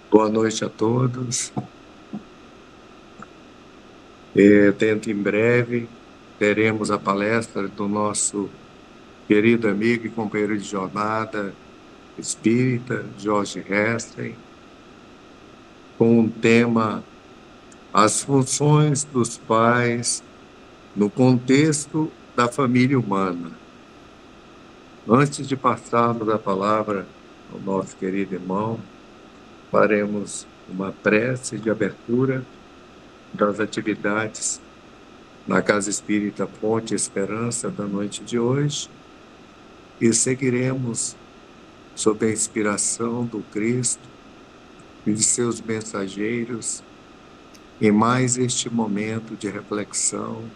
Boa noite a todos. Dentro em breve teremos a palestra do nosso querido amigo e companheiro de jornada espírita, Jorge Hessling, com o tema As funções dos pais no contexto da família humana. Antes de passarmos a palavra ao nosso querido irmão, faremos uma prece de abertura das atividades na Casa Espírita Fonte Esperança da noite de hoje e seguiremos sob a inspiração do Cristo e de seus mensageiros em mais este momento de reflexão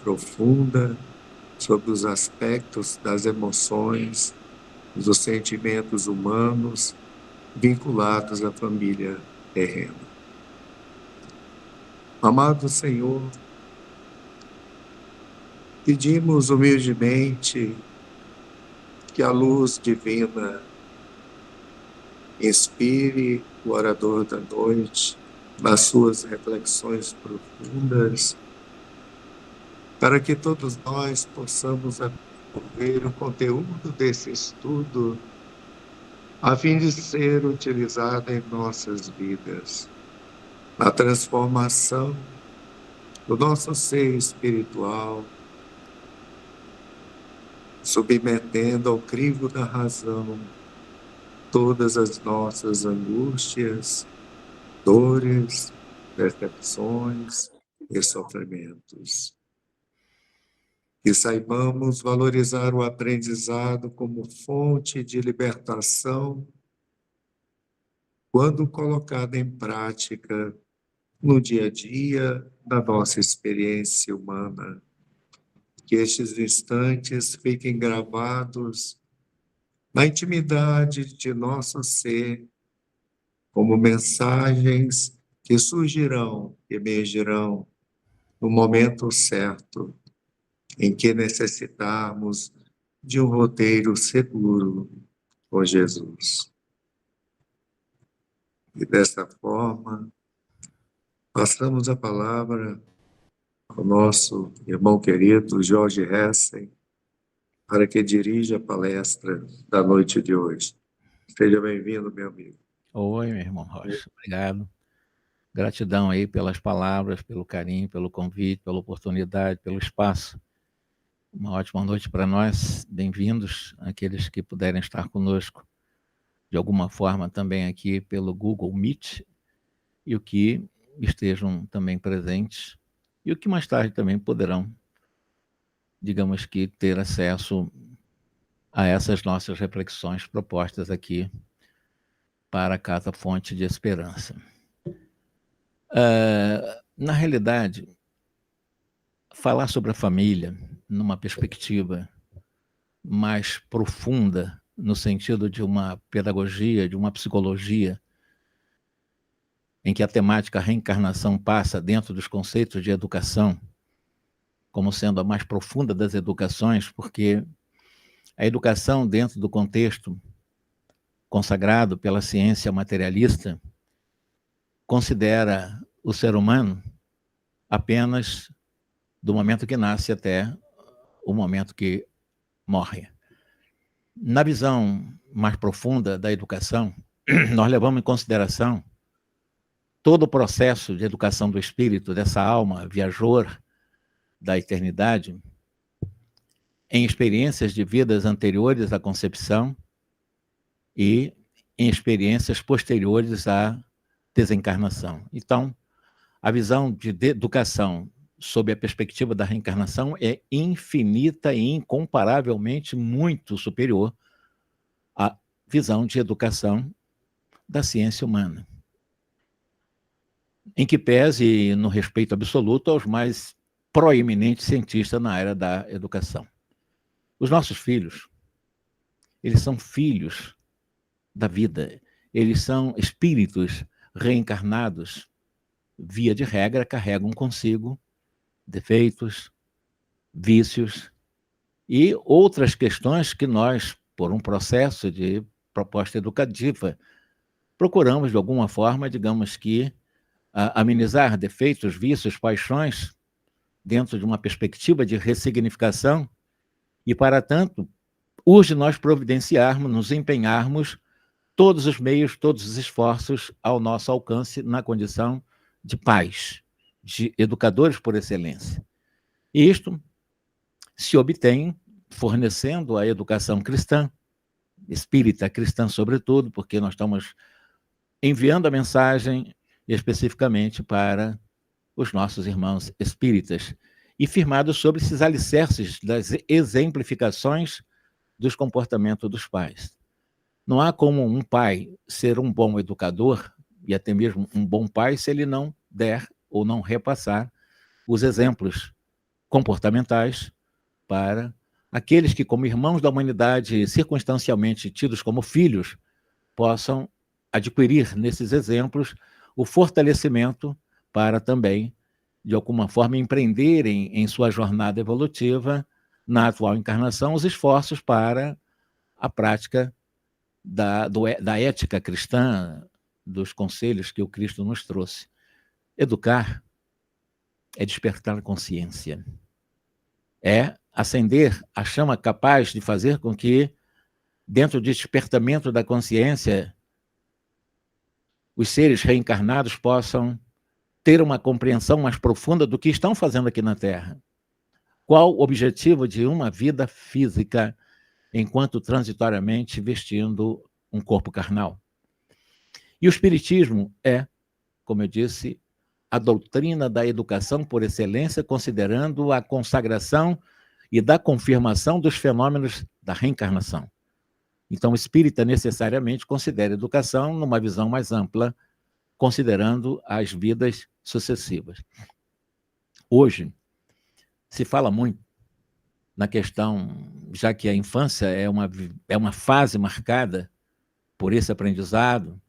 profunda sobre os aspectos das emoções, dos sentimentos humanos vinculados à família terrena. Amado Senhor, pedimos humildemente que a luz divina inspire o orador da noite nas suas reflexões profundas, para que todos nós possamos absorver o conteúdo desse estudo, a fim de ser utilizado em nossas vidas, na transformação do nosso ser espiritual, submetendo ao crivo da razão todas as nossas angústias, dores, percepções e sofrimentos. Que saibamos valorizar o aprendizado como fonte de libertação quando colocado em prática no dia a dia da nossa experiência humana. Que estes instantes fiquem gravados na intimidade de nosso ser como mensagens que surgirão, emergirão no momento certo em que necessitarmos de um roteiro seguro com Jesus. E dessa forma, passamos a palavra ao nosso irmão querido Jorge Hessling, para que dirija a palestra da noite de hoje. Seja bem-vindo, meu amigo. Oi, meu irmão Rocha, obrigado. Gratidão aí pelas palavras, pelo carinho, pelo convite, pela oportunidade, pelo espaço. Uma ótima noite para nós. Bem-vindos aqueles que puderem estar conosco de alguma forma também aqui pelo Google Meet e o que estejam também presentes e o que mais tarde também poderão, digamos que, ter acesso a essas nossas reflexões propostas aqui para a Casa Fonte de Esperança. Na realidade, falar sobre a família numa perspectiva mais profunda, no sentido de uma pedagogia, de uma psicologia, em que a temática reencarnação passa dentro dos conceitos de educação, como sendo a mais profunda das educações, porque a educação dentro do contexto consagrado pela ciência materialista considera o ser humano apenas do momento que nasce até o momento que morre. Na visão mais profunda da educação, nós levamos em consideração todo o processo de educação do espírito, dessa alma viajor da eternidade, em experiências de vidas anteriores à concepção e em experiências posteriores à desencarnação. Então, a visão de educação sob a perspectiva da reencarnação é infinita e incomparavelmente muito superior à visão de educação da ciência humana, em que pese no respeito absoluto aos mais proeminentes cientistas na área da educação. Os nossos filhos, eles são filhos da vida, eles são espíritos reencarnados, via de regra, carregam consigo defeitos, vícios e outras questões que nós, por um processo de proposta educativa, procuramos, de alguma forma, digamos que, amenizar defeitos, vícios, paixões, dentro de uma perspectiva de ressignificação, e, para tanto, urge nós providenciarmos, nos empenharmos todos os meios, todos os esforços ao nosso alcance na condição de pais, de educadores por excelência. E isto se obtém fornecendo a educação cristã, espírita cristã sobretudo, porque nós estamos enviando a mensagem especificamente para os nossos irmãos espíritas, e firmados sobre esses alicerces das exemplificações dos comportamentos dos pais. Não há como um pai ser um bom educador, e até mesmo um bom pai, se ele não der ou não repassar os exemplos comportamentais para aqueles que, como irmãos da humanidade, circunstancialmente tidos como filhos, possam adquirir nesses exemplos o fortalecimento para também, de alguma forma, empreenderem em sua jornada evolutiva, na atual encarnação, os esforços para a prática da ética cristã, dos conselhos que o Cristo nos trouxe. Educar é despertar a consciência, é acender a chama capaz de fazer com que, dentro do despertamento da consciência, os seres reencarnados possam ter uma compreensão mais profunda do que estão fazendo aqui na Terra. Qual o objetivo de uma vida física enquanto transitoriamente vestindo um corpo carnal? E o Espiritismo é, como eu disse, a doutrina da educação por excelência, considerando a consagração e da confirmação dos fenômenos da reencarnação. Então, o espírita necessariamente considera a educação numa visão mais ampla, considerando as vidas sucessivas. Hoje, se fala muito na questão, já que a infância é uma fase marcada por esse aprendizado,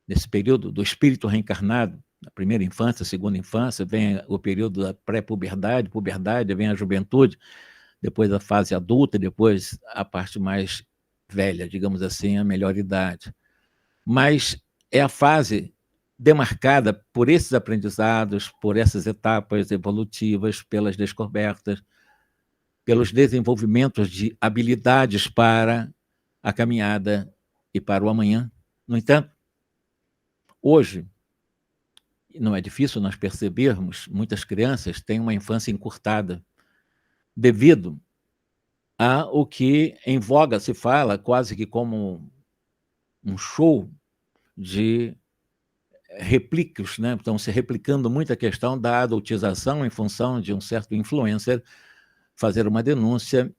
nesse período do espírito reencarnado, na primeira infância, segunda infância, vem o período da pré-puberdade, puberdade, vem a juventude, depois a fase adulta, depois a parte mais velha, digamos assim, a melhor idade. Mas é a fase demarcada por esses aprendizados, por essas etapas evolutivas, pelas descobertas, pelos desenvolvimentos de habilidades para a caminhada e para o amanhã. No entanto, hoje, não é difícil nós percebermos, muitas crianças têm uma infância encurtada, devido ao que em voga se fala, quase que como um show de réplicas, né? Estão se replicando muito a questão da adultização em função de um certo influencer fazer uma denúncia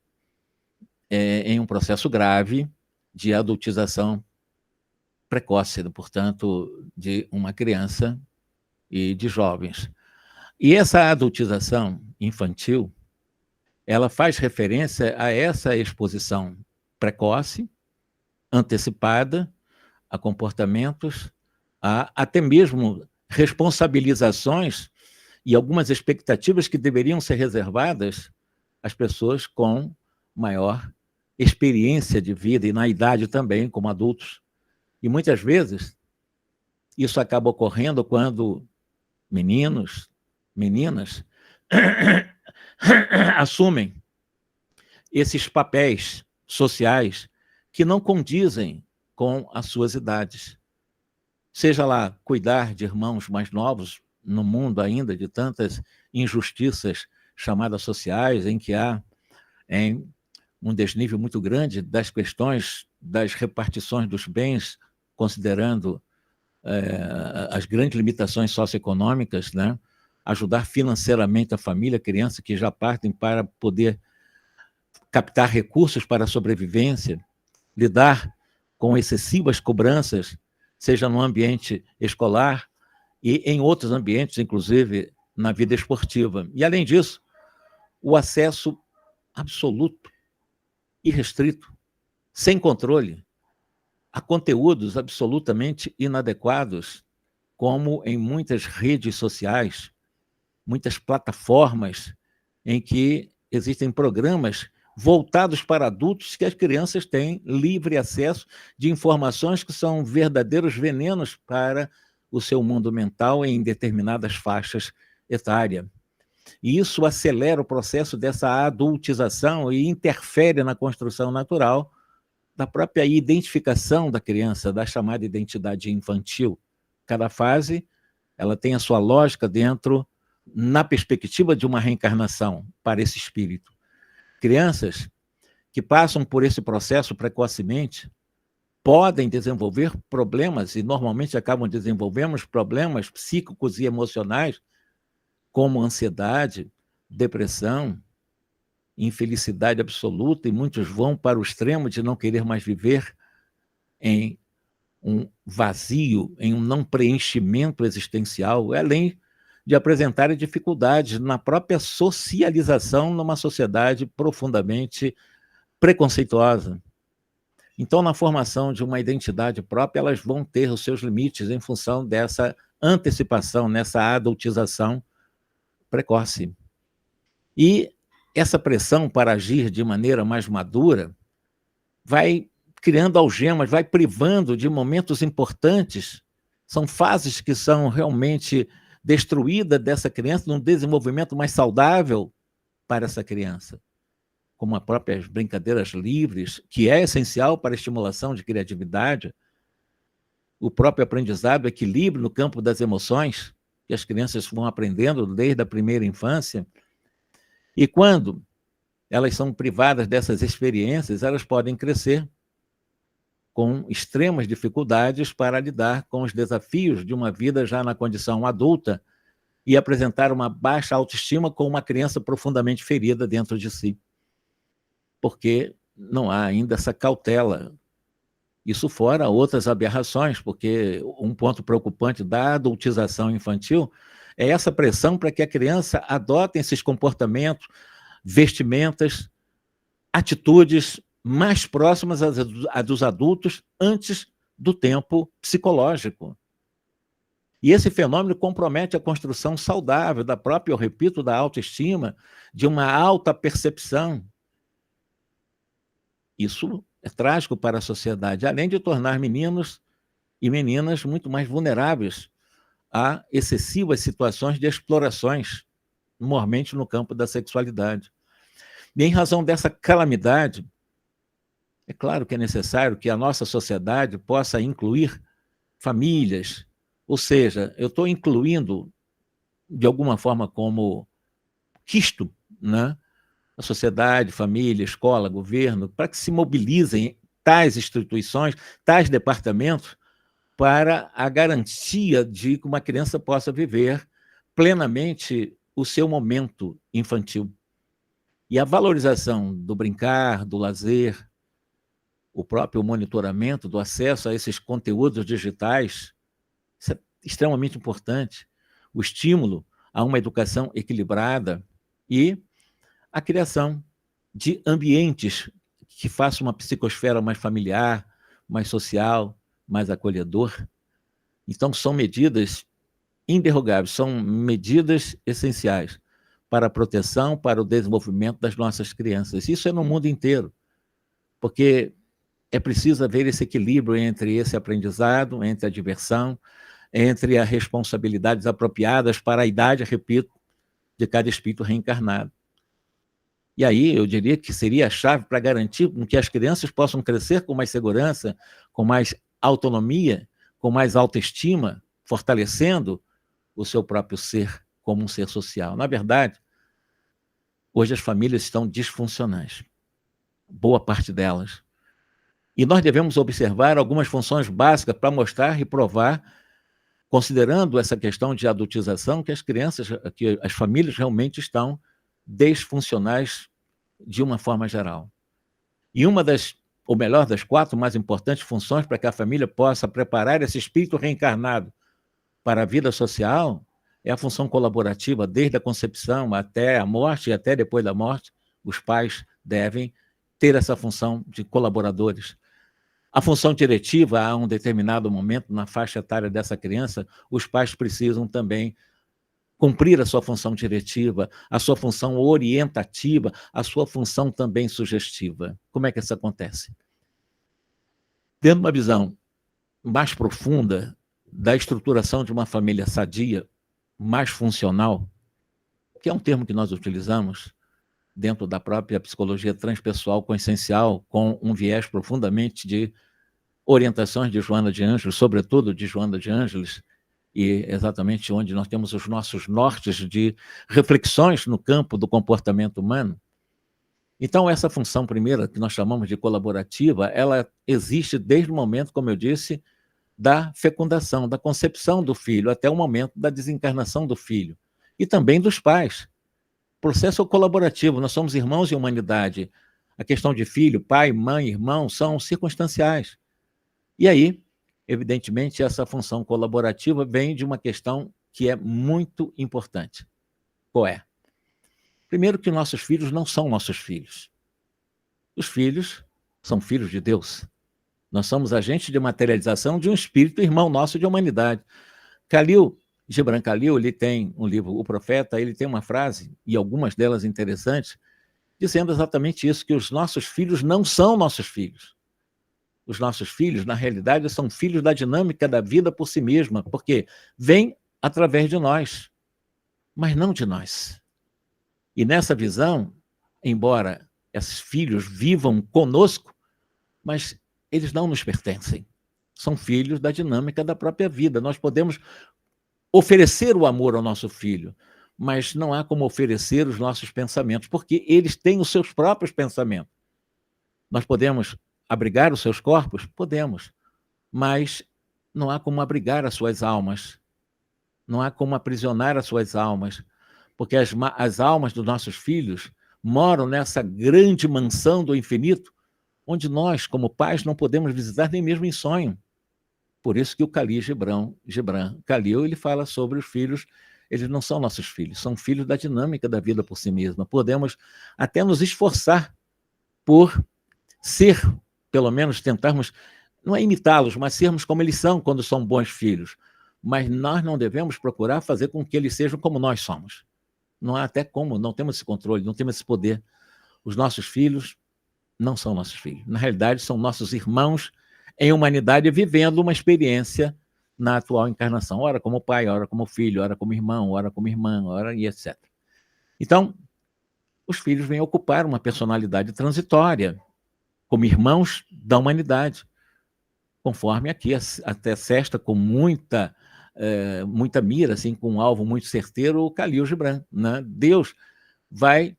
em um processo grave de adultização precoce, portanto, de uma criança e de jovens. E essa adultização infantil, ela faz referência a essa exposição precoce, antecipada, a comportamentos, a até mesmo responsabilizações e algumas expectativas que deveriam ser reservadas às pessoas com maior experiência de vida e na idade também, como adultos. E muitas vezes isso acaba ocorrendo quando meninos, meninas assumem esses papéis sociais que não condizem com as suas idades. Seja lá cuidar de irmãos mais novos, no mundo ainda de tantas injustiças chamadas sociais, em que há um desnível muito grande das questões das repartições dos bens, considerando as grandes limitações socioeconômicas, né? Ajudar financeiramente a família, a criança que já partem para poder captar recursos para a sobrevivência, lidar com excessivas cobranças, seja no ambiente escolar e em outros ambientes, inclusive na vida esportiva. E, além disso, o acesso absoluto, irrestrito, sem controle, a conteúdos absolutamente inadequados, como em muitas redes sociais, muitas plataformas em que existem programas voltados para adultos, que as crianças têm livre acesso de informações que são verdadeiros venenos para o seu mundo mental em determinadas faixas etárias. E isso acelera o processo dessa adultização e interfere na construção natural da própria identificação da criança, da chamada identidade infantil. Cada fase ela tem a sua lógica dentro, na perspectiva de uma reencarnação para esse espírito. Crianças que passam por esse processo precocemente podem desenvolver problemas, e normalmente acabam desenvolvendo problemas psíquicos e emocionais, como ansiedade, depressão, infelicidade absoluta, e muitos vão para o extremo de não querer mais viver em um vazio, em um não preenchimento existencial, além de apresentarem dificuldades na própria socialização numa sociedade profundamente preconceituosa. Então, na formação de uma identidade própria, elas vão ter os seus limites em função dessa antecipação, nessa adultização precoce. E essa pressão para agir de maneira mais madura vai criando algemas, vai privando de momentos importantes. São fases que são realmente destruídas dessa criança num desenvolvimento mais saudável para essa criança, como as próprias brincadeiras livres, que é essencial para a estimulação de criatividade, o próprio aprendizado, o equilíbrio no campo das emoções, que as crianças vão aprendendo desde a primeira infância. E quando elas são privadas dessas experiências, elas podem crescer com extremas dificuldades para lidar com os desafios de uma vida já na condição adulta e apresentar uma baixa autoestima com uma criança profundamente ferida dentro de si. Porque não há ainda essa cautela. Isso fora outras aberrações, porque um ponto preocupante da adultização infantil é essa pressão para que a criança adote esses comportamentos, vestimentas, atitudes mais próximas a dos adultos antes do tempo psicológico. E esse fenômeno compromete a construção saudável da própria, eu repito, da autoestima, de uma alta percepção. Isso é trágico para a sociedade, além de tornar meninos e meninas muito mais vulneráveis a excessivas situações de explorações, normalmente no campo da sexualidade. E em razão dessa calamidade, é claro que é necessário que a nossa sociedade possa incluir famílias, ou seja, eu estou incluindo, de alguma forma, como quisto, né? A sociedade, família, escola, governo, para que se mobilizem tais instituições, tais departamentos, para a garantia de que uma criança possa viver plenamente o seu momento infantil. E a valorização do brincar, do lazer, o próprio monitoramento do acesso a esses conteúdos digitais, isso é extremamente importante. O estímulo a uma educação equilibrada e a criação de ambientes que façam uma psicosfera mais familiar, mais social, mais acolhedor. Então, são medidas inderrogáveis, são medidas essenciais para a proteção, para o desenvolvimento das nossas crianças. Isso é no mundo inteiro, porque é preciso haver esse equilíbrio entre esse aprendizado, entre a diversão, entre as responsabilidades apropriadas para a idade, repito, de cada espírito reencarnado. E aí eu diria que seria a chave para garantir que as crianças possam crescer com mais segurança, com mais autonomia, com mais autoestima, fortalecendo o seu próprio ser como um ser social. Na verdade, hoje as famílias estão disfuncionais, boa parte delas. E nós devemos observar algumas funções básicas para mostrar e provar, considerando essa questão de adultização, que as crianças, que as famílias realmente estão desfuncionais de uma forma geral. E uma das, ou melhor, das 4 mais importantes funções para que a família possa preparar esse espírito reencarnado para a vida social é a função colaborativa, desde a concepção até a morte e até depois da morte. Os pais devem ter essa função de colaboradores. A função diretiva, a um determinado momento, na faixa etária dessa criança, os pais precisam também cumprir a sua função diretiva, a sua função orientativa, a sua função também sugestiva. Como é que isso acontece? Tendo uma visão mais profunda da estruturação de uma família sadia, mais funcional, que é um termo que nós utilizamos dentro da própria psicologia transpessoal consciencial, com um viés profundamente de orientações de Joana de Ângeles, sobretudo de Joana de Ângeles, e exatamente onde nós temos os nossos nortes de reflexões no campo do comportamento humano. Então, essa função primeira, que nós chamamos de colaborativa, ela existe desde o momento, como eu disse, da fecundação, da concepção do filho, até o momento da desencarnação do filho, e também dos pais. Processo colaborativo, nós somos irmãos em humanidade. A questão de filho, pai, mãe, irmão, são circunstanciais. E aí, evidentemente, essa função colaborativa vem de uma questão que é muito importante. Qual é? Primeiro, que nossos filhos não são nossos filhos. Os filhos são filhos de Deus. Nós somos agentes de materialização de um espírito irmão nosso de humanidade. Gibran Khalil, ele tem um livro, O Profeta, ele tem uma frase, e algumas delas interessantes, dizendo exatamente isso, que os nossos filhos não são nossos filhos. Os nossos filhos, na realidade, são filhos da dinâmica da vida por si mesma, porque vêm através de nós, mas não de nós. E nessa visão, embora esses filhos vivam conosco, mas eles não nos pertencem. São filhos da dinâmica da própria vida. Nós podemos oferecer o amor ao nosso filho, mas não há como oferecer os nossos pensamentos, porque eles têm os seus próprios pensamentos. Nós podemos abrigar os seus corpos? Podemos, mas não há como abrigar as suas almas, não há como aprisionar as suas almas, porque as almas dos nossos filhos moram nessa grande mansão do infinito, onde nós, como pais, não podemos visitar nem mesmo em sonho. Por isso que o Khalil Gibran Khalil, ele fala sobre os filhos, eles não são nossos filhos, são filhos da dinâmica da vida por si mesma. Podemos até nos esforçar por ser, pelo menos tentarmos, não é imitá-los, mas sermos como eles são quando são bons filhos. Mas nós não devemos procurar fazer com que eles sejam como nós somos. Não há até como, não temos esse controle, não temos esse poder. Os nossos filhos não são nossos filhos. Na realidade, são nossos irmãos em humanidade, vivendo uma experiência na atual encarnação. Ora como pai, ora como filho, ora como irmão, ora como irmã, ora e etc. Então, os filhos vêm ocupar uma personalidade transitória, como irmãos da humanidade, conforme aqui até Sesta, com muita mira, assim, com um alvo muito certeiro, o Khalil Gibran, né? Deus vai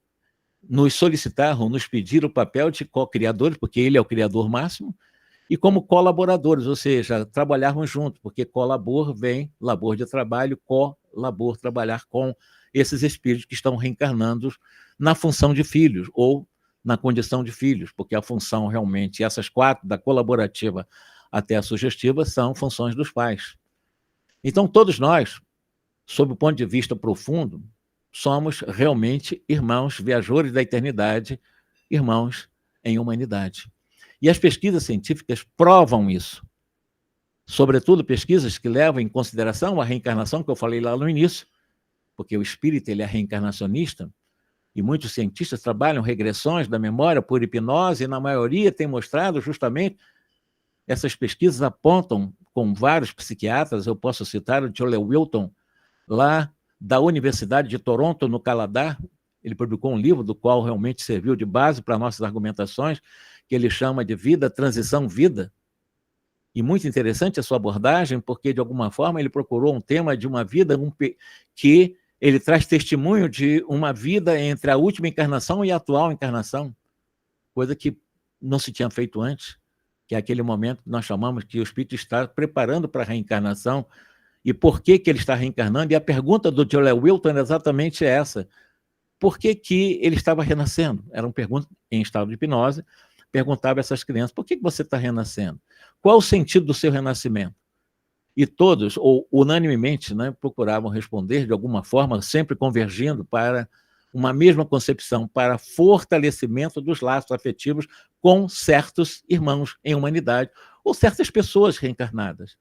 nos solicitar ou nos pedir o papel de co-criadores, porque ele é o criador máximo, e como colaboradores, ou seja, trabalharmos juntos, porque colabor vem, labor de trabalho, colabor, trabalhar com esses espíritos que estão reencarnando na função de filhos, ou na condição de filhos, porque a função realmente, essas quatro, da colaborativa até a sugestiva, são funções dos pais. Então, todos nós, sob o ponto de vista profundo, somos realmente irmãos, viajores da eternidade, irmãos em humanidade. E as pesquisas científicas provam isso. Sobretudo pesquisas que levam em consideração a reencarnação, que eu falei lá no início, porque o espírito ele é reencarnacionista, e muitos cientistas trabalham regressões da memória por hipnose, e na maioria tem mostrado justamente, essas pesquisas apontam com vários psiquiatras, eu posso citar o Joel Wilton, lá da Universidade de Toronto, no Canadá. Ele publicou um livro do qual realmente serviu de base para nossas argumentações, que ele chama de Vida, Transição, Vida. E muito interessante a sua abordagem, porque, de alguma forma, ele procurou um tema de uma vida que ele traz testemunho de uma vida entre a última encarnação e a atual encarnação, coisa que não se tinha feito antes, que é aquele momento que nós chamamos que o espírito está preparando para a reencarnação. E por que ele está reencarnando? E a pergunta do Joel Wilton é exatamente essa. Por que ele estava renascendo? Era uma pergunta em estado de hipnose, perguntava a essas crianças, por que você está renascendo? Qual o sentido do seu renascimento? E todos, ou unanimemente, né, procuravam responder de alguma forma, sempre convergindo para uma mesma concepção, para fortalecimento dos laços afetivos com certos irmãos em humanidade, ou certas pessoas reencarnadas.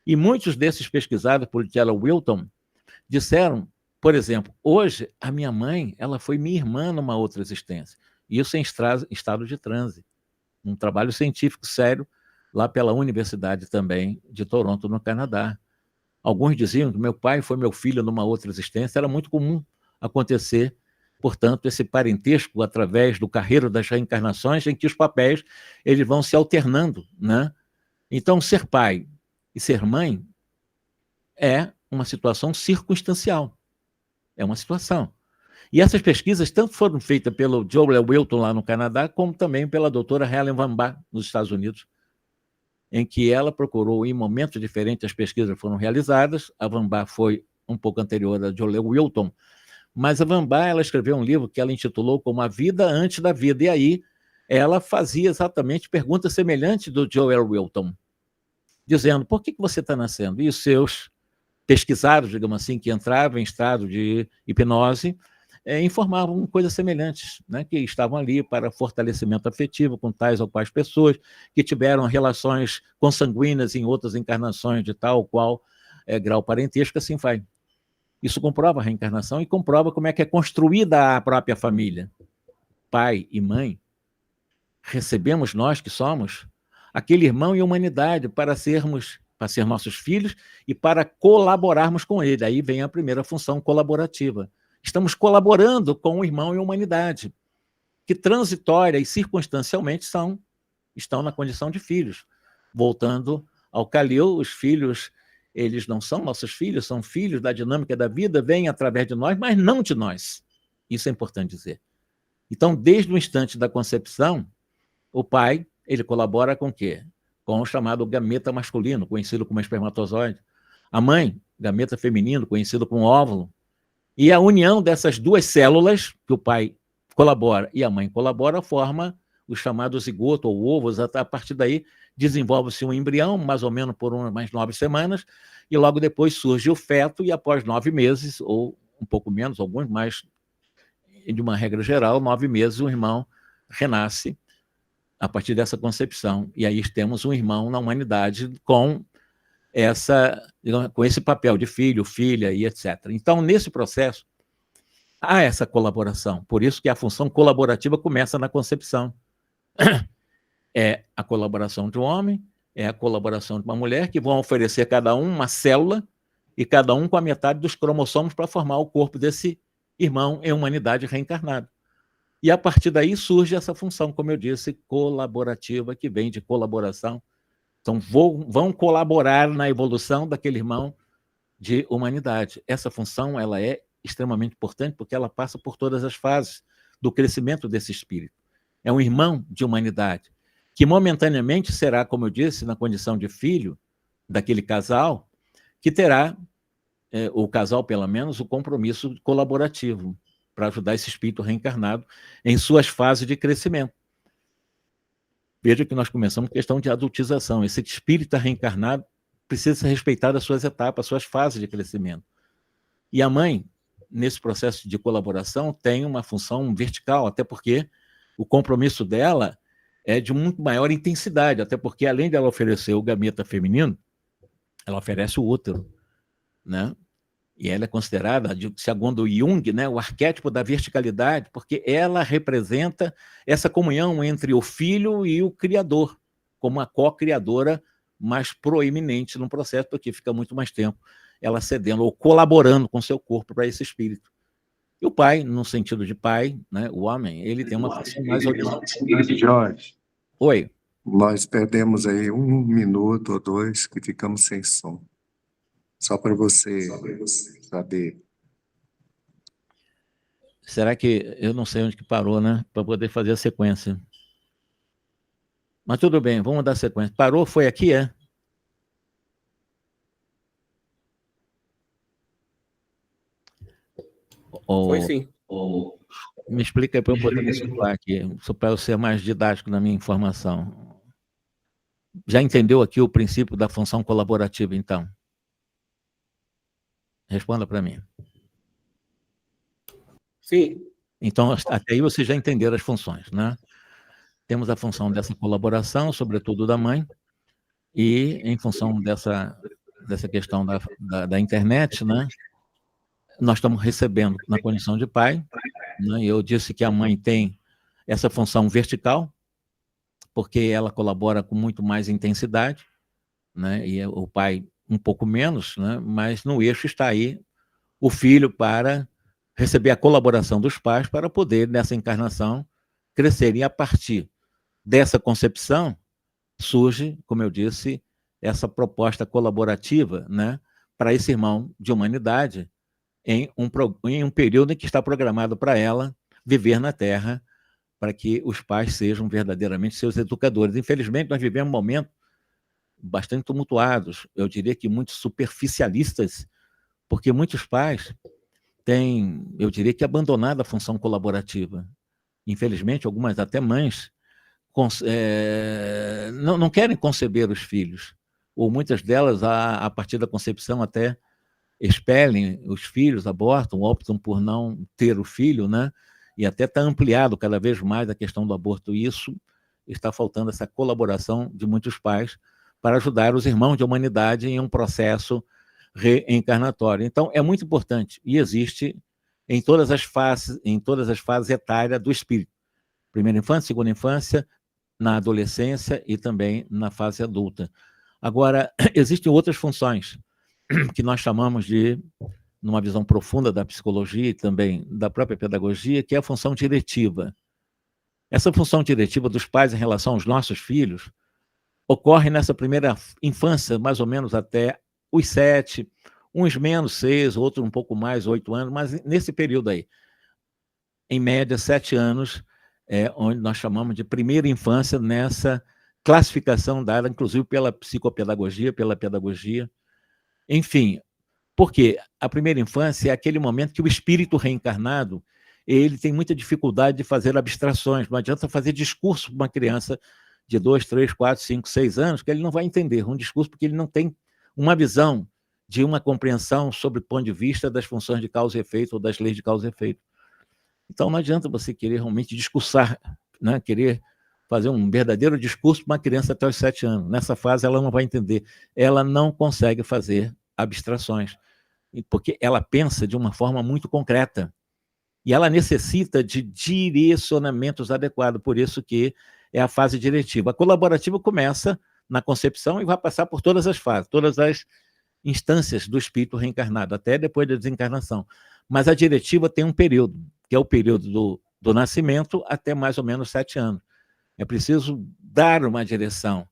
E muitos desses pesquisados por Joel Wilton disseram por exemplo, hoje, a minha mãe, ela foi minha irmã numa outra existência. Isso em estado de transe. Um trabalho científico sério lá pela Universidade também de Toronto, no Canadá. Alguns diziam que meu pai foi meu filho numa outra existência. Era muito comum acontecer, portanto, esse parentesco através do carreiro das reencarnações, em que os papéis eles vão se alternando, né? Então, ser pai e ser mãe é uma situação circunstancial. É uma situação. E essas pesquisas tanto foram feitas pelo Joel Wilton lá no Canadá, como também pela doutora Helen Van Ba, nos Estados Unidos, em que ela procurou, em momentos diferentes, as pesquisas foram realizadas. A Van Ba foi um pouco anterior a Joel Wilton, mas a Van Ba, ela escreveu um livro que ela intitulou como A Vida Antes da Vida, e aí ela fazia exatamente perguntas semelhantes do Joel Wilton, dizendo, por que você está nascendo? E os seus pesquisados, digamos assim, que entravam em estado de hipnose, informavam coisas semelhantes, né, que estavam ali para fortalecimento afetivo com tais ou quais pessoas, que tiveram relações consanguíneas em outras encarnações de tal ou qual grau parentesco, assim vai. Isso comprova a reencarnação e comprova como é que é construída a própria família. Pai e mãe, recebemos nós que somos aquele irmão e humanidade para ser nossos filhos e para colaborarmos com ele. Aí vem a primeira função colaborativa. Estamos colaborando com o irmão e a humanidade, que transitória e circunstancialmente estão na condição de filhos. Voltando ao Khalil, os filhos, eles não são nossos filhos, são filhos da dinâmica da vida, vêm através de nós, mas não de nós. Isso é importante dizer. Então, desde o instante da concepção, o pai, ele colabora com o quê? Com o chamado gameta masculino, conhecido como espermatozoide. A mãe, gameta feminino, conhecido como óvulo. E a união dessas duas células, que o pai colabora e a mãe colabora, forma o chamado zigoto ou ovos. A partir daí desenvolve-se um embrião, mais ou menos por umas 9 semanas, e logo depois surge o feto, e após 9 meses, ou um pouco menos, alguns mais, de uma regra geral, 9 meses, o irmão renasce a partir dessa concepção. E aí temos um irmão na humanidade com esse papel de filho, filha e etc. Então, nesse processo, há essa colaboração. Por isso que a função colaborativa começa na concepção. É a colaboração de um homem, é a colaboração de uma mulher, que vão oferecer cada um uma célula, e cada um com a metade dos cromossomos para formar o corpo desse irmão em humanidade reencarnado. E a partir daí surge essa função, como eu disse, colaborativa, que vem de colaboração. Então, vão colaborar na evolução daquele irmão de humanidade. Essa função ela é extremamente importante porque ela passa por todas as fases do crescimento desse espírito. É um irmão de humanidade, que momentaneamente será, como eu disse, na condição de filho daquele casal, que terá, o casal pelo menos, o compromisso colaborativo para ajudar esse espírito reencarnado em suas fases de crescimento. Veja que nós começamos com questão de adultização. Esse espírito reencarnado precisa ser respeitado as suas etapas, as suas fases de crescimento. E a mãe, nesse processo de colaboração, tem uma função vertical, até porque o compromisso dela é de muito maior intensidade, até porque, além de ela oferecer o gameta feminino, ela oferece o útero, né? E ela é considerada, segundo Jung, né, o arquétipo da verticalidade, porque ela representa essa comunhão entre o filho e o criador, como a co-criadora mais proeminente no processo, porque fica muito mais tempo ela cedendo ou colaborando com seu corpo para esse espírito. E o pai, no sentido de pai, né, o homem, ele tem uma função mais horizontal. Jorge, Oi. nós perdemos aí 1 minuto ou 2 que ficamos sem som. Só para você saber. Será que eu não sei onde que parou, né? Para poder fazer a sequência. Mas tudo bem, vamos dar sequência. Parou, foi aqui, é? Foi sim. Me explica aí para eu poder me situar aqui, para eu ser mais didático na minha informação. Já entendeu aqui o princípio da função colaborativa, então? Responda para mim. Sim. Então, até aí vocês já entenderam as funções, né? Temos a função dessa colaboração, sobretudo da mãe, e em função dessa questão da internet, né? nós estamos recebendo na condição de pai, né? Eu disse que a mãe tem essa função vertical, porque ela colabora com muito mais intensidade, né? E o pai um pouco menos, né? Mas no eixo está aí o filho para receber a colaboração dos pais para poder, nessa encarnação, crescer. E a partir dessa concepção, surge, como eu disse, essa proposta colaborativa, né, para esse irmão de humanidade em um período em que está programado para ela viver na Terra, para que os pais sejam verdadeiramente seus educadores. Infelizmente, nós vivemos momentos bastante tumultuados, eu diria que muito superficialistas, porque muitos pais têm, eu diria que, abandonado a função colaborativa. Infelizmente, algumas até mães não querem conceber os filhos, ou muitas delas, a partir da concepção, até expelem os filhos, abortam, optam por não ter o filho, né? E até está ampliado cada vez mais a questão do aborto. E isso está faltando, essa colaboração de muitos pais para ajudar os irmãos de humanidade em um processo reencarnatório. Então, é muito importante, e existe em todas as fases etárias do espírito. Primeira infância, segunda infância, na adolescência e também na fase adulta. Agora, existem outras funções que nós chamamos de, numa visão profunda da psicologia e também da própria pedagogia, que é a função diretiva. Essa função diretiva dos pais em relação aos nossos filhos ocorre nessa primeira infância, mais ou menos até os 7, uns menos 6, outros um pouco mais, 8 anos, mas nesse período aí, em média, 7 anos, onde nós chamamos de primeira infância, nessa classificação dada, inclusive, pela psicopedagogia, pela pedagogia. Enfim, porque a primeira infância é aquele momento que o espírito reencarnado, ele tem muita dificuldade de fazer abstrações. Não adianta fazer discurso para uma criança de 2, 3, 4, 5, 6 anos, que ele não vai entender um discurso, porque ele não tem uma visão de uma compreensão sobre o ponto de vista das funções de causa e efeito ou das leis de causa e efeito. Então, não adianta você querer realmente discursar, né? Querer fazer um verdadeiro discurso para uma criança até os 7 anos. Nessa fase, ela não vai entender. Ela não consegue fazer abstrações, porque ela pensa de uma forma muito concreta. E ela necessita de direcionamentos adequados, por isso que é a fase diretiva. A colaborativa começa na concepção e vai passar por todas as fases, todas as instâncias do espírito reencarnado, até depois da desencarnação. Mas a diretiva tem um período, que é o período do nascimento até mais ou menos 7 anos. É preciso dar uma direção,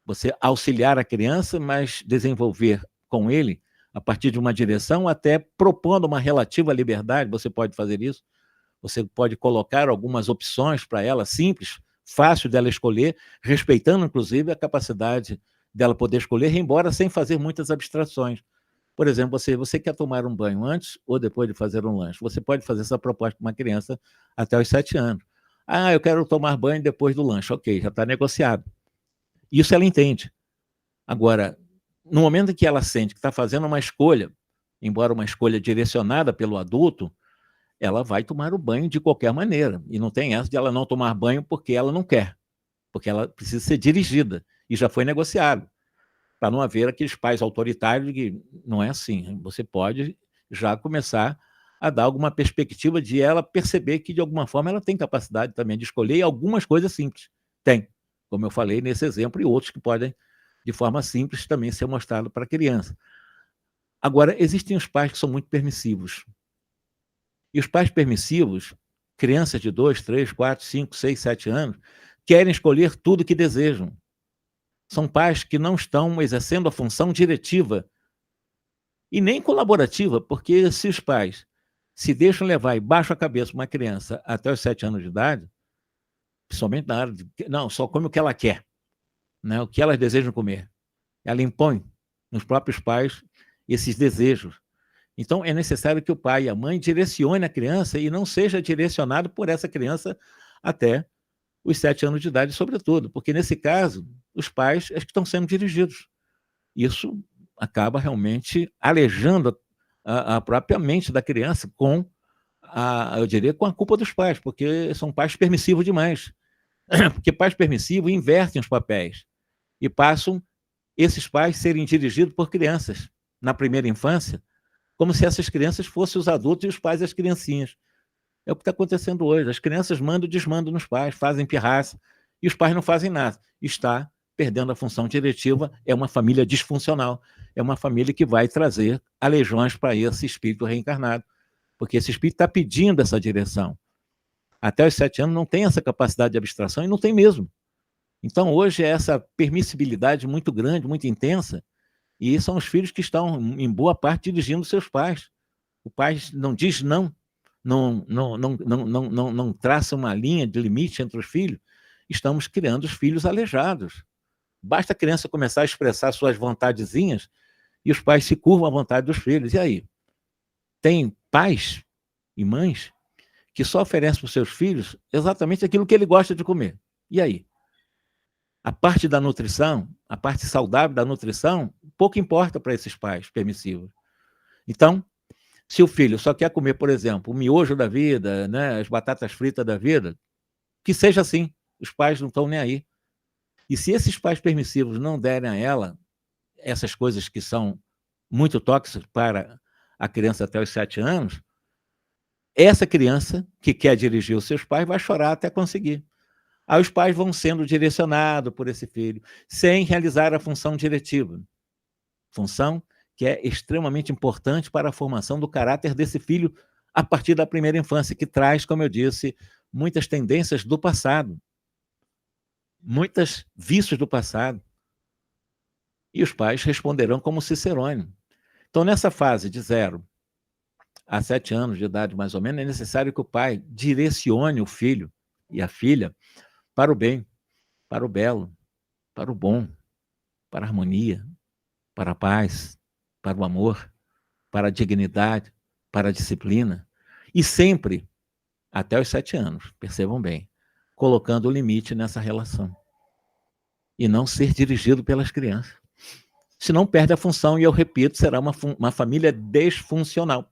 você auxiliar a criança, mas desenvolver com ele, a partir de uma direção, até propondo uma relativa liberdade. Você pode fazer isso, você pode colocar algumas opções para ela, simples, fácil dela escolher, respeitando, inclusive, a capacidade dela poder escolher, embora sem fazer muitas abstrações. Por exemplo, você quer tomar um banho antes ou depois de fazer um lanche? Você pode fazer essa proposta para uma criança até os 7 anos. Ah, eu quero tomar banho depois do lanche. Ok, já está negociado. Isso ela entende. Agora, no momento em que ela sente que está fazendo uma escolha, embora uma escolha direcionada pelo adulto, ela vai tomar o banho de qualquer maneira. E não tem essa de ela não tomar banho porque ela não quer, porque ela precisa ser dirigida. E já foi negociado, para não haver aqueles pais autoritários que não é assim. Você pode já começar a dar alguma perspectiva de ela perceber que, de alguma forma, ela tem capacidade também de escolher, e algumas coisas simples. Tem, como eu falei nesse exemplo, e outros que podem, de forma simples, também ser mostrado para a criança. Agora, existem os pais que são muito permissivos. E os pais permissivos, crianças de 2, 3, 4, 5, 6, 7 anos, querem escolher tudo que desejam. São pais que não estão exercendo a função diretiva e nem colaborativa, porque se os pais se deixam levar e baixam a cabeça uma criança até os 7 anos de idade, principalmente na área de... Não, só come o que ela quer, né? O que elas desejam comer. Ela impõe nos próprios pais esses desejos. Então, é necessário que o pai e a mãe direcione a criança e não seja direcionado por essa criança até os 7 anos de idade, sobretudo, porque, nesse caso, os pais é que estão sendo dirigidos. Isso acaba realmente alejando a própria mente da criança eu diria, com a culpa dos pais, porque são pais permissivos demais. Porque pais permissivos invertem os papéis e passam esses pais serem dirigidos por crianças na primeira infância, como se essas crianças fossem os adultos e os pais as criancinhas. É o que está acontecendo hoje. As crianças mandam e desmandam nos pais, fazem pirraça, e os pais não fazem nada. Está perdendo a função diretiva, é uma família disfuncional, é uma família que vai trazer aleijões para esse espírito reencarnado, porque esse espírito está pedindo essa direção. Até os 7 anos não tem essa capacidade de abstração, e não tem mesmo. Então, hoje, é essa permissibilidade muito grande, muito intensa, e são os filhos que estão, em boa parte, dirigindo seus pais. O pai não diz não, não traça uma linha de limite entre os filhos. Estamos criando os filhos aleijados. Basta a criança começar a expressar suas vontadezinhas e os pais se curvam à vontade dos filhos. E aí? Tem pais e mães que só oferecem para os seus filhos exatamente aquilo que ele gosta de comer. E aí? A parte da nutrição, a parte saudável da nutrição, pouco importa para esses pais permissivos. Então, se o filho só quer comer, por exemplo, o miojo da vida, né, as batatas fritas da vida, que seja assim, os pais não estão nem aí. E se esses pais permissivos não derem a ela essas coisas que são muito tóxicas para a criança até os 7 anos, essa criança que quer dirigir os seus pais vai chorar até conseguir. Aí os pais vão sendo direcionados por esse filho, sem realizar a função diretiva. Função que é extremamente importante para a formação do caráter desse filho a partir da primeira infância, que traz, como eu disse, muitas tendências do passado, muitos vícios do passado. E os pais responderão como Cicerone. Então, nessa fase de 0 a 7 anos de idade, mais ou menos, é necessário que o pai direcione o filho e a filha para o bem, para o belo, para o bom, para a harmonia, para a paz, para o amor, para a dignidade, para a disciplina. E sempre, até os 7 anos, percebam bem, colocando o limite nessa relação. E não ser dirigido pelas crianças. Senão perde a função e, eu repito, será uma família desfuncional.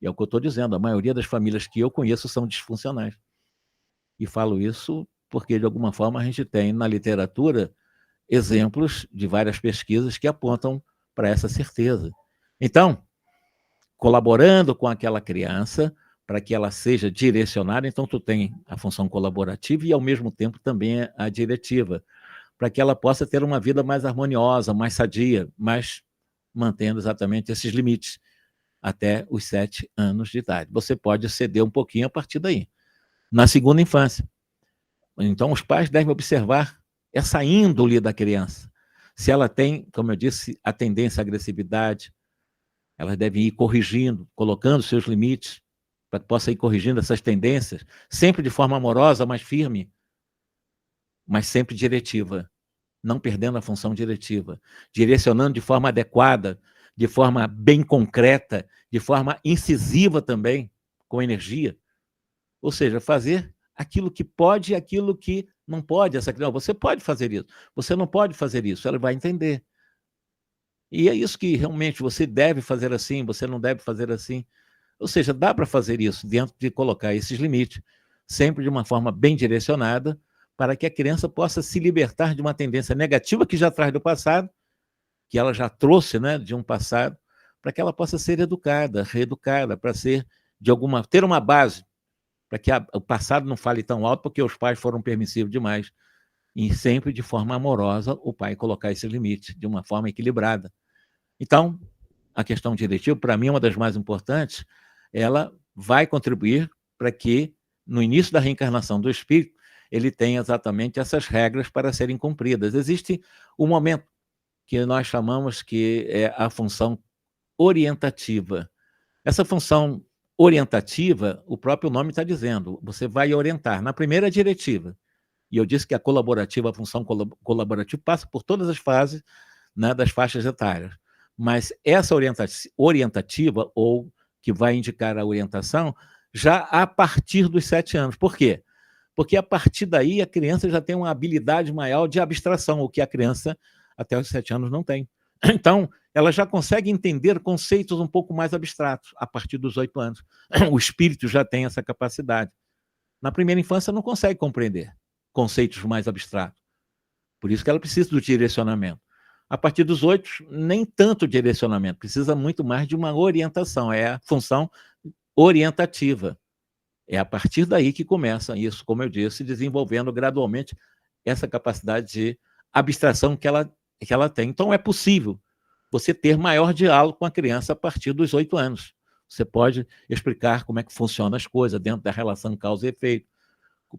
E é o que eu estou dizendo, a maioria das famílias que eu conheço são disfuncionais. E falo isso porque, de alguma forma, a gente tem na literatura exemplos de várias pesquisas que apontam para essa certeza. Então, colaborando com aquela criança, para que ela seja direcionada, então tu tem a função colaborativa e, ao mesmo tempo, também a diretiva, para que ela possa ter uma vida mais harmoniosa, mais sadia, mas mantendo exatamente esses limites até os 7 anos de idade. Você pode ceder um pouquinho a partir daí. Na segunda infância. Então, os pais devem observar essa índole da criança. Se ela tem, como eu disse, a tendência à agressividade, elas devem ir corrigindo, colocando seus limites, para que possa ir corrigindo essas tendências, sempre de forma amorosa, mais firme, mas sempre diretiva, não perdendo a função diretiva, direcionando de forma adequada, de forma bem concreta, de forma incisiva também, com energia. Ou seja, fazer aquilo que pode e aquilo que não pode. Essa criança, você pode fazer isso, você não pode fazer isso, ela vai entender. E é isso que realmente você deve fazer assim, você não deve fazer assim. Ou seja, dá para fazer isso dentro de colocar esses limites, sempre de uma forma bem direcionada, para que a criança possa se libertar de uma tendência negativa que já traz do passado, que ela já trouxe, né, de um passado, para que ela possa ser educada, reeducada, para ser, ter uma base, para que o passado não fale tão alto, porque os pais foram permissivos demais. E sempre de forma amorosa, o pai colocar esse limite, de uma forma equilibrada. Então, a questão diretiva, para mim, é uma das mais importantes, ela vai contribuir para que, no início da reencarnação do espírito, ele tenha exatamente essas regras para serem cumpridas. Existe um momento que nós chamamos que é a função orientativa. Essa função orientativa, o próprio nome está dizendo, você vai orientar. Na primeira diretiva, e eu disse que a colaborativa, a função colaborativa passa por todas as fases, né, das faixas etárias. Mas essa orientativa, ou que vai indicar a orientação, já a partir dos 7 anos. Por quê? Porque a partir daí a criança já tem uma habilidade maior de abstração, o que a criança até os 7 anos não tem. Então, ela já consegue entender conceitos um pouco mais abstratos a partir dos 8 anos. O espírito já tem essa capacidade. Na primeira infância não consegue compreender conceitos mais abstratos. Por isso que ela precisa do direcionamento. A partir dos 8, nem tanto direcionamento, precisa muito mais de uma orientação, é a função orientativa. É a partir daí que começa isso, como eu disse, desenvolvendo gradualmente essa capacidade de abstração que ela tem. Então, é possível você ter maior diálogo com a criança a partir dos 8 anos. Você pode explicar como é que funcionam as coisas dentro da relação causa e efeito,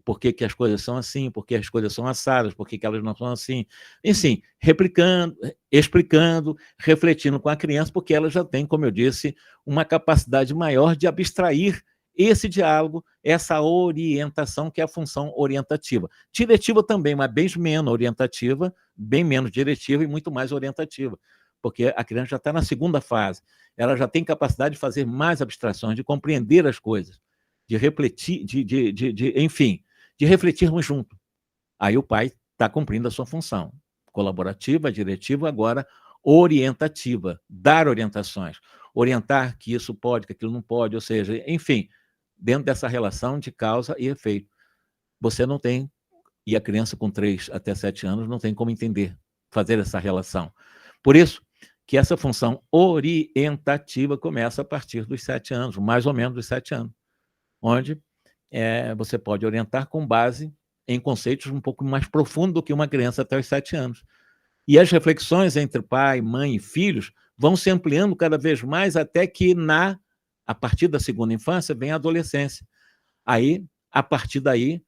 por que as coisas são assim, por que as coisas são assadas, por que elas não são assim. Enfim, replicando, explicando, refletindo com a criança, porque ela já tem, como eu disse, uma capacidade maior de abstrair esse diálogo, essa orientação, que é a função orientativa. Diretiva também, mas bem menos orientativa, bem menos diretiva e muito mais orientativa, porque a criança já está na segunda fase. Ela já tem capacidade de fazer mais abstrações, de compreender as coisas, de refletir, enfim, de refletirmos junto. Aí o pai está cumprindo a sua função colaborativa, diretiva, agora orientativa, dar orientações, orientar que isso pode, que aquilo não pode, ou seja, enfim, dentro dessa relação de causa e efeito. Você não tem, e a criança com 3 até 7 anos não tem como entender, fazer essa relação. Por isso que essa função orientativa começa a partir dos 7 anos, mais ou menos dos 7 anos, onde você pode orientar com base em conceitos um pouco mais profundos do que uma criança até os 7 anos. E as reflexões entre pai, mãe e filhos vão se ampliando cada vez mais até que, a partir da segunda infância, vem a adolescência. Aí, a partir daí,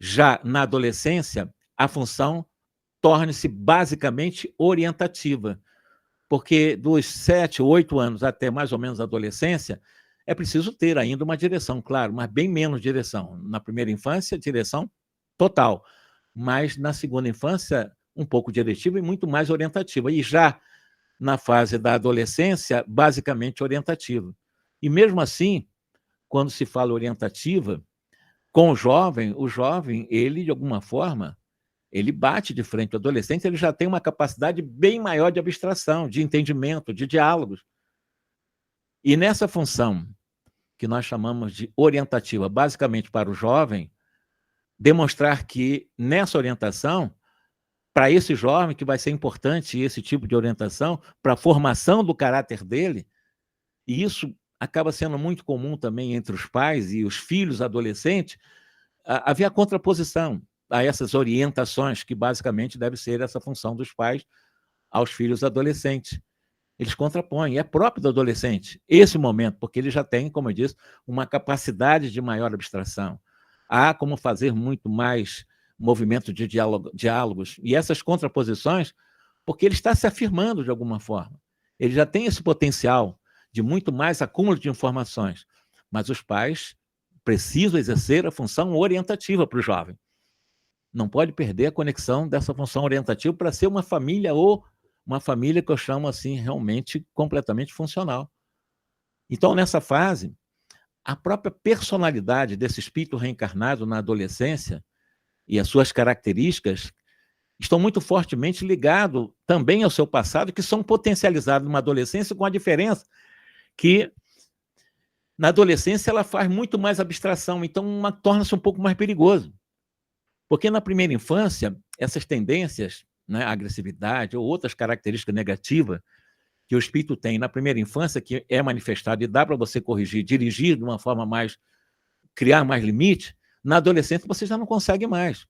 já na adolescência, a função torna-se basicamente orientativa, porque dos 7, 8 anos até mais ou menos a adolescência, é preciso ter ainda uma direção, claro, mas bem menos direção. Na primeira infância, direção total, mas na segunda infância, um pouco diretiva e muito mais orientativa. E já na fase da adolescência, basicamente orientativa. E mesmo assim, quando se fala orientativa, com o jovem, ele, de alguma forma, ele bate de frente. O adolescente ele já tem uma capacidade bem maior de abstração, de entendimento, de diálogos. E nessa função, que nós chamamos de orientativa, basicamente para o jovem, demonstrar que nessa orientação, para esse jovem que vai ser importante esse tipo de orientação, para a formação do caráter dele, e isso acaba sendo muito comum também entre os pais e os filhos adolescentes, haver a contraposição a essas orientações, que basicamente deve ser essa função dos pais aos filhos adolescentes. Eles contrapõem, é próprio do adolescente esse momento, porque ele já tem, como eu disse, uma capacidade de maior abstração. Há como fazer muito mais movimento de diálogos, e essas contraposições, porque ele está se afirmando de alguma forma. Ele já tem esse potencial de muito mais acúmulo de informações, mas os pais precisam exercer a função orientativa para o jovem. Não pode perder a conexão dessa função orientativa para ser uma família ou uma família que eu chamo assim realmente completamente funcional. Então, nessa fase, a própria personalidade desse espírito reencarnado na adolescência e as suas características estão muito fortemente ligados também ao seu passado, que são potencializados numa adolescência, com a diferença que na adolescência ela faz muito mais abstração, então torna-se um pouco mais perigoso. Porque na primeira infância, essas tendências, né, agressividade ou outras características negativas que o espírito tem na primeira infância, que é manifestado e dá para você corrigir, dirigir de uma forma mais, criar mais limite, na adolescência você já não consegue mais.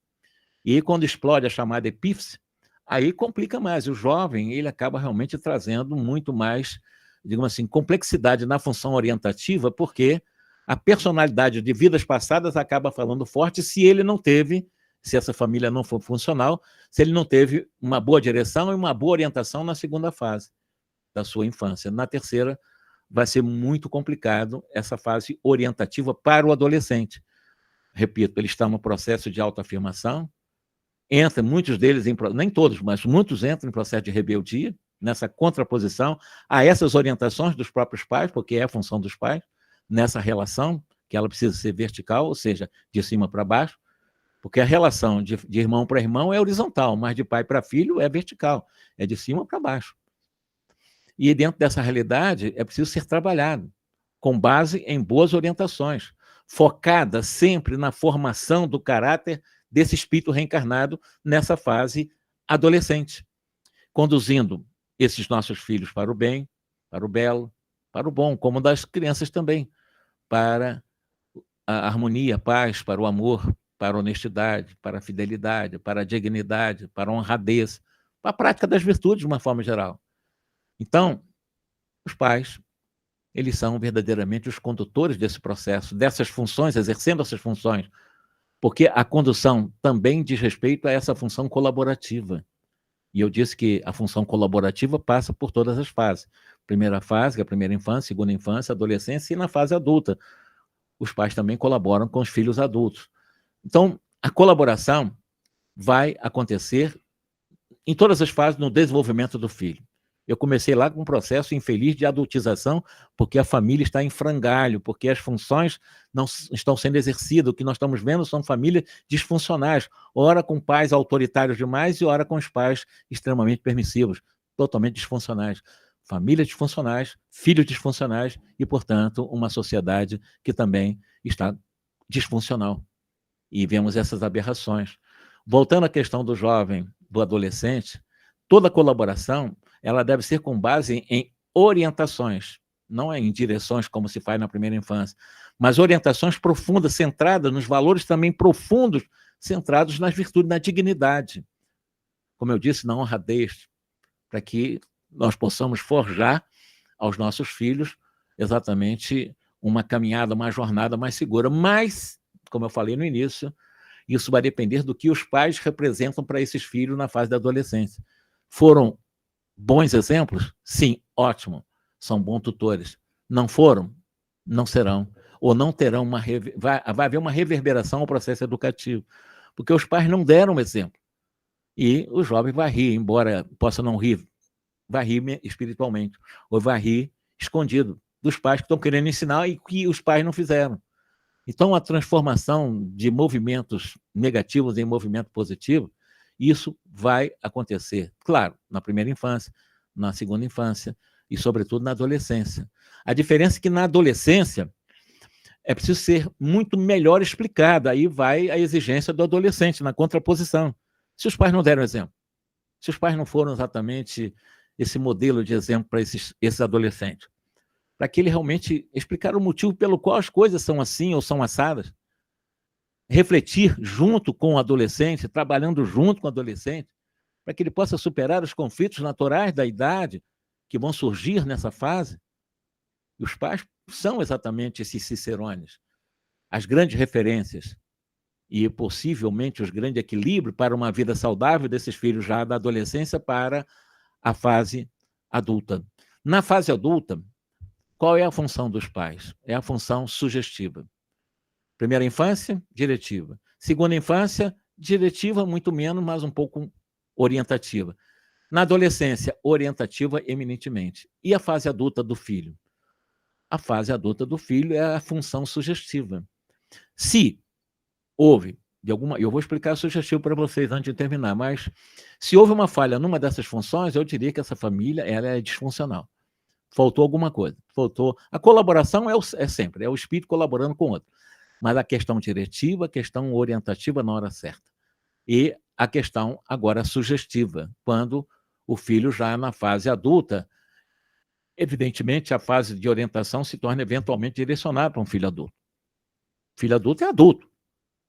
E aí, quando explode a chamada epífise, aí complica mais. O jovem, ele acaba realmente trazendo muito mais, digamos assim, complexidade na função orientativa, porque a personalidade de vidas passadas acaba falando forte se ele não teve, se essa família não for funcional, se ele não teve uma boa direção e uma boa orientação na segunda fase da sua infância. Na terceira, vai ser muito complicado essa fase orientativa para o adolescente. Repito, ele está no processo de autoafirmação, muitos deles, nem todos, mas muitos entram em processo de rebeldia, nessa contraposição a essas orientações dos próprios pais, porque é a função dos pais, nessa relação, que ela precisa ser vertical, ou seja, de cima para baixo, porque a relação de irmão para irmão é horizontal, mas de pai para filho é vertical, é de cima para baixo. E dentro dessa realidade é preciso ser trabalhado, com base em boas orientações, focada sempre na formação do caráter desse espírito reencarnado nessa fase adolescente. conduzindo esses nossos filhos para o bem, para o belo, para o bom, como das crianças também, para a harmonia, a paz, para o amor, para a honestidade, para a fidelidade, para a dignidade, para a honradez, para a prática das virtudes de uma forma geral. Então, os pais, eles são verdadeiramente os condutores desse processo, dessas funções, exercendo essas funções, porque a condução também diz respeito a essa função colaborativa. E eu disse que a função colaborativa passa por todas as fases. Primeira fase, que é a primeira infância, segunda infância, adolescência e na fase adulta. Os pais também colaboram com os filhos adultos. Então, a colaboração vai acontecer em todas as fases no desenvolvimento do filho. Eu comecei lá com um processo infeliz de adultização, porque a família está em frangalho, porque as funções não estão sendo exercidas. O que nós estamos vendo são famílias disfuncionais, ora com pais autoritários demais e ora com os pais extremamente permissivos, totalmente disfuncionais. Famílias disfuncionais, filhos disfuncionais e, portanto, uma sociedade que também está disfuncional. E vemos essas aberrações. Voltando à questão do jovem, do adolescente, toda colaboração ela deve ser com base em orientações, não é em direções como se faz na primeira infância, mas orientações profundas, centradas nos valores também profundos, centrados nas virtudes, na dignidade. Como eu disse, na honradez, para que nós possamos forjar aos nossos filhos exatamente uma caminhada, uma jornada mais segura. Mas, como eu falei no início, isso vai depender do que os pais representam para esses filhos na fase da adolescência. Foram bons exemplos? Sim, ótimo. São bons tutores. Não foram? Não serão. Ou não terão vai haver uma reverberação ao processo educativo. Porque os pais não deram exemplo. E o jovem vai rir, embora possa não rir, vai rir espiritualmente. Ou vai rir escondido dos pais que estão querendo ensinar e que os pais não fizeram. Então, a transformação de movimentos negativos em movimento positivo, isso vai acontecer, claro, na primeira infância, na segunda infância e, sobretudo, na adolescência. A diferença é que na adolescência é preciso ser muito melhor explicada. Aí vai a exigência do adolescente, na contraposição. Se os pais não deram exemplo, se os pais não foram exatamente esse modelo de exemplo para esses adolescentes, para que ele realmente explicar o motivo pelo qual as coisas são assim ou são assadas, refletir junto com o adolescente, trabalhando junto com o adolescente, para que ele possa superar os conflitos naturais da idade que vão surgir nessa fase. E os pais são exatamente esses cicerones, as grandes referências e, possivelmente, os grandes equilíbrios para uma vida saudável desses filhos já da adolescência para a fase adulta. Na fase adulta, qual é a função dos pais? É a função sugestiva. Primeira infância, diretiva. Segunda infância, diretiva, muito menos, mas um pouco orientativa. Na adolescência, orientativa eminentemente. E a fase adulta do filho? A fase adulta do filho é a função sugestiva. Se houve, eu vou explicar a sugestivo para vocês antes de terminar, mas se houve uma falha numa dessas funções, eu diria que essa família ela é disfuncional. Faltou alguma coisa. Faltou. A colaboração é sempre, é o espírito colaborando com o outro. Mas a questão diretiva, a questão orientativa na hora certa. E a questão agora sugestiva, quando o filho já na fase adulta, evidentemente a fase de orientação se torna eventualmente direcionada para um filho adulto. Filho adulto é adulto.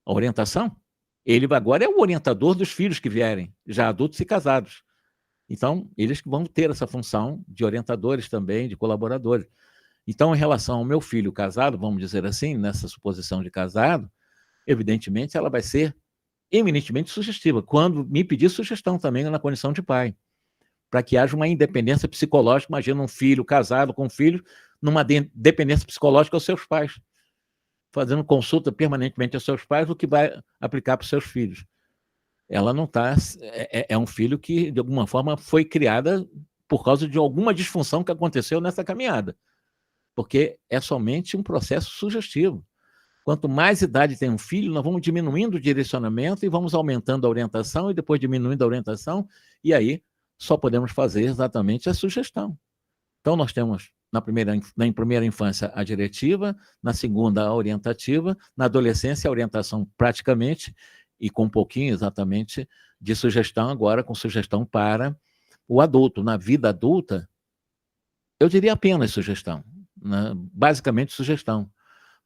A orientação, ele agora é o orientador dos filhos que vierem, já adultos e casados. Então, eles vão ter essa função de orientadores também, de colaboradores. Então, em relação ao meu filho casado, vamos dizer assim, nessa suposição de casado, evidentemente ela vai ser eminentemente sugestiva, quando me pedir sugestão também na condição de pai, para que haja uma independência psicológica. Imagina um filho casado com um filho numa dependência psicológica aos seus pais, fazendo consulta permanentemente aos seus pais, o que vai aplicar para os seus filhos. Ela não está... É um filho que, de alguma forma, foi criada por causa de alguma disfunção que aconteceu nessa caminhada, porque é somente um processo sugestivo. Quanto mais idade tem um filho, nós vamos diminuindo o direcionamento e vamos aumentando a orientação e depois diminuindo a orientação, e aí só podemos fazer exatamente a sugestão. Então, nós temos na primeira infância a diretiva, na segunda a orientativa, na adolescência a orientação praticamente, e com um pouquinho exatamente de sugestão, agora com sugestão para o adulto na vida adulta, eu diria apenas sugestão, né? Basicamente sugestão.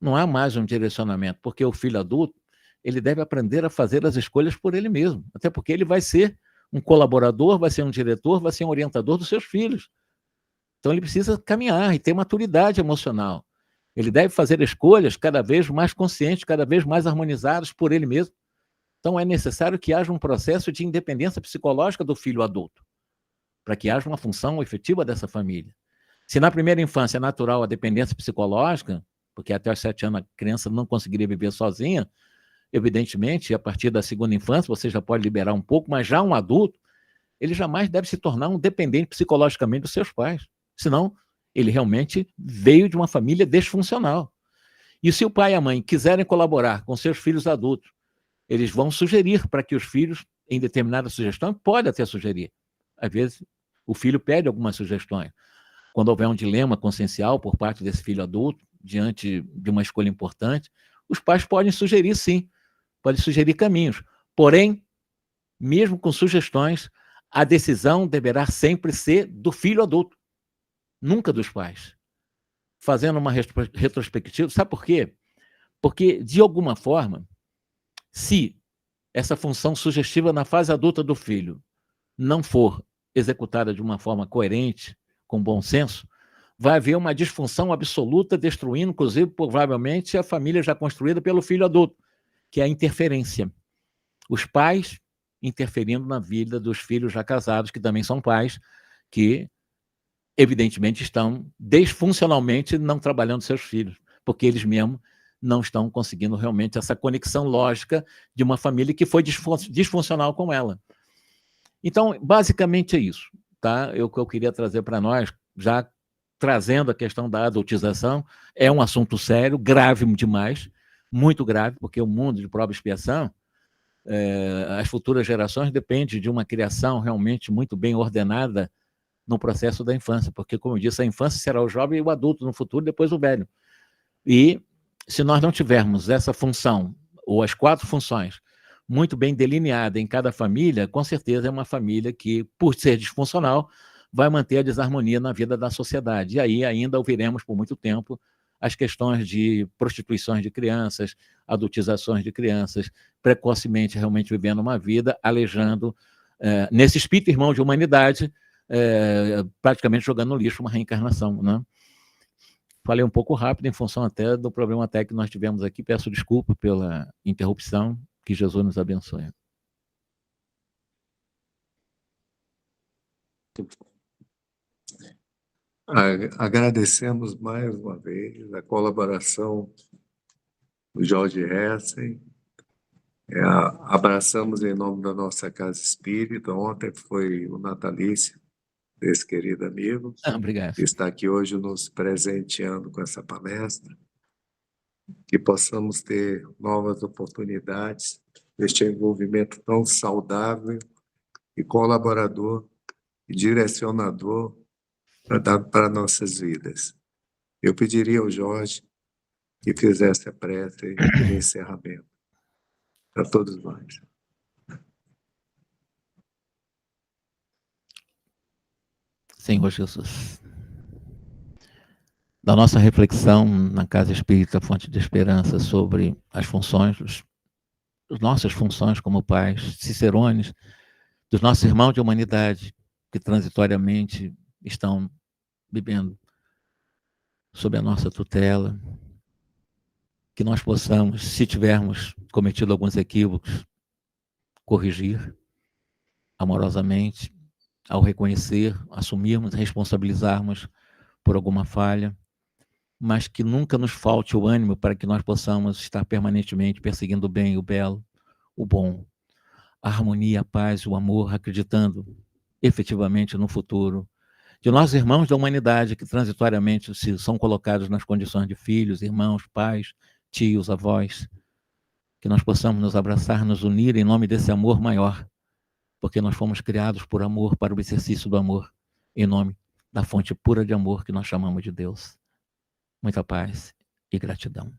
Não há mais um direcionamento, porque o filho adulto, ele deve aprender a fazer as escolhas por ele mesmo, até porque ele vai ser um colaborador, vai ser um diretor, vai ser um orientador dos seus filhos. Então ele precisa caminhar e ter maturidade emocional. Ele deve fazer escolhas cada vez mais conscientes, cada vez mais harmonizadas por ele mesmo. Então é necessário que haja um processo de independência psicológica do filho adulto, para que haja uma função efetiva dessa família. Se na primeira infância é natural a dependência psicológica, porque até os 7 anos a criança não conseguiria viver sozinha, evidentemente, a partir da segunda infância você já pode liberar um pouco, mas já um adulto, ele jamais deve se tornar um dependente psicologicamente dos seus pais. Senão, ele realmente veio de uma família disfuncional. E se o pai e a mãe quiserem colaborar com seus filhos adultos, eles vão sugerir para que os filhos, em determinada sugestão, pode até sugerir. Às vezes, o filho pede algumas sugestões. Quando houver um dilema consciencial por parte desse filho adulto, diante de uma escolha importante, os pais podem sugerir, sim, podem sugerir caminhos. Porém, mesmo com sugestões, a decisão deverá sempre ser do filho adulto, nunca dos pais. Fazendo uma retrospectiva, sabe por quê? Porque, de alguma forma, se essa função sugestiva na fase adulta do filho não for executada de uma forma coerente, com bom senso, vai haver uma disfunção absoluta, destruindo, inclusive, provavelmente, a família já construída pelo filho adulto, que é a interferência. Os pais interferindo na vida dos filhos já casados, que também são pais, que, evidentemente, estão disfuncionalmente não trabalhando seus filhos, porque eles mesmos não estão conseguindo realmente essa conexão lógica de uma família que foi disfuncional com ela. Então, basicamente é isso, tá? O que eu queria trazer para nós, já trazendo a questão da adultização, é um assunto sério, grave demais, muito grave, porque o mundo de prova e expiação, as futuras gerações dependem de uma criação realmente muito bem ordenada no processo da infância, porque, como eu disse, a infância será o jovem e o adulto no futuro, depois o velho. E se nós não tivermos essa função, ou as 4 funções, muito bem delineada em cada família, com certeza é uma família que, por ser disfuncional, vai manter a desarmonia na vida da sociedade. E aí ainda ouviremos por muito tempo as questões de prostituições de crianças, adultizações de crianças, precocemente realmente vivendo uma vida, alejando, nesse espírito irmão de humanidade, praticamente jogando no lixo uma reencarnação, né? Falei um pouco rápido em função até do problema técnico que nós tivemos aqui. Peço desculpa pela interrupção. Que Jesus nos abençoe. Agradecemos mais uma vez a colaboração do Jorge Hessen. Abraçamos em nome da nossa Casa Espírita. Ontem foi o natalício desse querido amigo. Obrigado. Que está aqui hoje nos presenteando com essa palestra. Que possamos ter novas oportunidades deste envolvimento tão saudável e colaborador e direcionador para nossas vidas. Eu pediria ao Jorge que fizesse a prece de encerramento para todos nós. Senhor Jesus, da nossa reflexão na Casa Espírita Fonte de Esperança sobre as funções, as nossas funções como pais, cicerones, dos nossos irmãos de humanidade que transitoriamente estão vivendo sob a nossa tutela, que nós possamos, se tivermos cometido alguns equívocos, corrigir amorosamente, ao reconhecer, assumirmos, responsabilizarmos por alguma falha, mas que nunca nos falte o ânimo para que nós possamos estar permanentemente perseguindo o bem, o belo, o bom, a harmonia, a paz, o amor, acreditando efetivamente no futuro de nossos irmãos da humanidade que transitoriamente são colocados nas condições de filhos, irmãos, pais, tios, avós, que nós possamos nos abraçar, nos unir em nome desse amor maior, porque nós fomos criados por amor, para o exercício do amor, em nome da fonte pura de amor que nós chamamos de Deus. Muita paz e gratidão.